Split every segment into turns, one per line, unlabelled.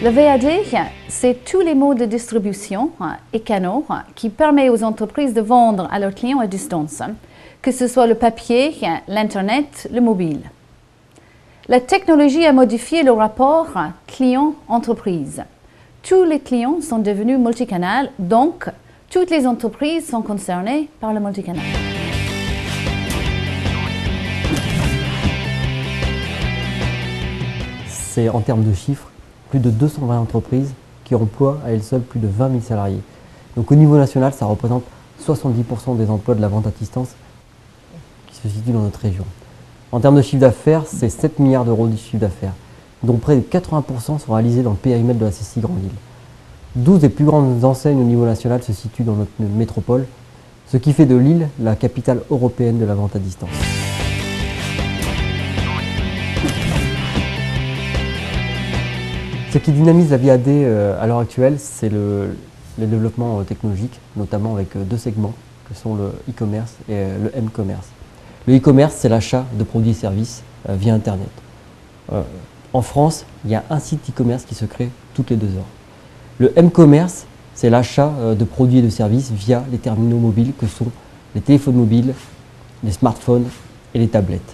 Le VAD, c'est tous les modes de distribution et canaux qui permettent aux entreprises de vendre à leurs clients à distance, que ce soit le papier, l'Internet, le mobile. La technologie a modifié le rapport client-entreprise. Tous les clients sont devenus multicanal, donc toutes les entreprises sont concernées par le multicanal.
C'est en termes de chiffres, plus de 220 entreprises qui emploient à elles seules plus de 20 000 salariés. Donc au niveau national, ça représente 70% des emplois de la vente à distance qui se situent dans notre région. En termes de chiffre d'affaires, c'est 7 milliards d'euros de chiffre d'affaires, dont près de 80% sont réalisés dans le périmètre de la CCI Grande Île. 12 des plus grandes enseignes au niveau national se situent dans notre métropole, ce qui fait de Lille la capitale européenne de la vente à distance. Ce qui dynamise la VAD à l'heure actuelle, c'est le développement technologique, notamment avec deux segments que sont le e-commerce et le m-commerce. Le e-commerce, c'est l'achat de produits et services via Internet. En France, il y a un site e-commerce qui se crée toutes les 2 heures. Le m-commerce, c'est l'achat de produits et de services via les terminaux mobiles que sont les téléphones mobiles, les smartphones et les tablettes.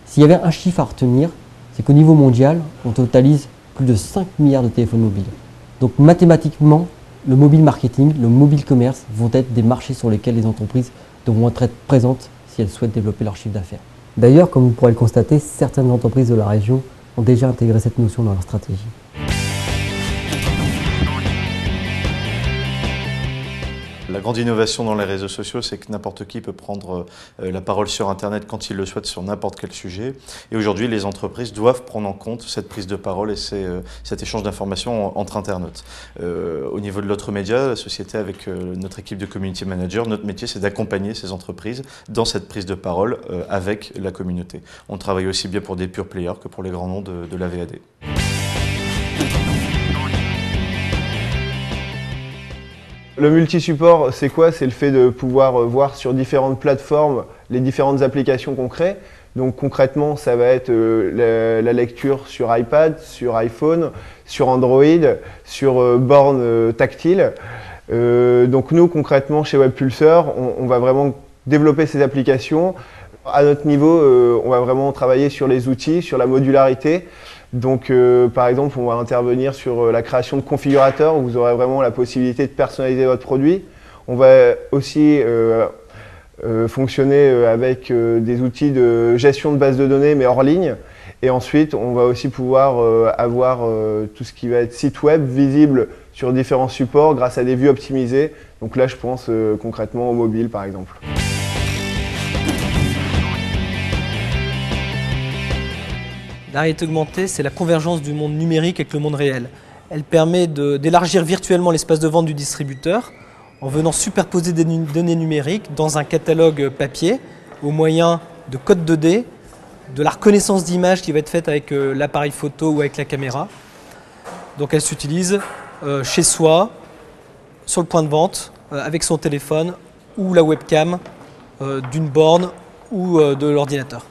S'il y avait un chiffre à retenir, c'est qu'au niveau mondial, on totalise plus de 5 milliards de téléphones mobiles. Donc mathématiquement, le mobile marketing, le mobile commerce vont être des marchés sur lesquels les entreprises devront être présentes si elles souhaitent développer leur chiffre d'affaires. D'ailleurs, comme vous pourrez le constater, certaines entreprises de la région ont déjà intégré cette notion dans leur stratégie.
La grande innovation dans les réseaux sociaux, c'est que n'importe qui peut prendre la parole sur Internet quand il le souhaite sur n'importe quel sujet. Et aujourd'hui, les entreprises doivent prendre en compte cette prise de parole et cet échange d'informations entre internautes. Au niveau de l'autre média, la société avec notre équipe de community manager, notre métier, c'est d'accompagner ces entreprises dans cette prise de parole avec la communauté. On travaille aussi bien pour des pure players que pour les grands noms de la VAD.
Le multi-support, c'est quoi? C'est le fait de pouvoir voir sur différentes plateformes les différentes applications qu'on crée. Donc concrètement, ça va être la lecture sur iPad, sur iPhone, sur Android, sur borne tactile. Donc nous, concrètement, chez WebPulsor, on va vraiment développer ces applications. À notre niveau, on va vraiment travailler sur les outils, sur la modularité. Donc par exemple, on va intervenir sur la création de configurateurs où vous aurez vraiment la possibilité de personnaliser votre produit. On va aussi fonctionner avec des outils de gestion de base de données mais hors ligne. Et ensuite, on va aussi pouvoir avoir tout ce qui va être site web visible sur différents supports grâce à des vues optimisées. Donc là, je pense concrètement au mobile par exemple.
La réalité augmentée, c'est la convergence du monde numérique avec le monde réel. Elle permet d'élargir virtuellement l'espace de vente du distributeur en venant superposer des données numériques dans un catalogue papier au moyen de codes 2D, de la reconnaissance d'image qui va être faite avec l'appareil photo ou avec la caméra. Donc elle s'utilise chez soi, sur le point de vente, avec son téléphone ou la webcam d'une borne ou de l'ordinateur.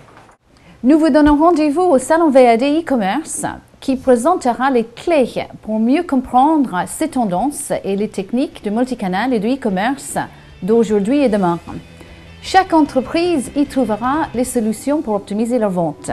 Nous vous donnons rendez-vous au Salon VAD e-commerce qui présentera les clés pour mieux comprendre ces tendances et les techniques de multicanal et de e-commerce d'aujourd'hui et demain. Chaque entreprise y trouvera les solutions pour optimiser leur vente.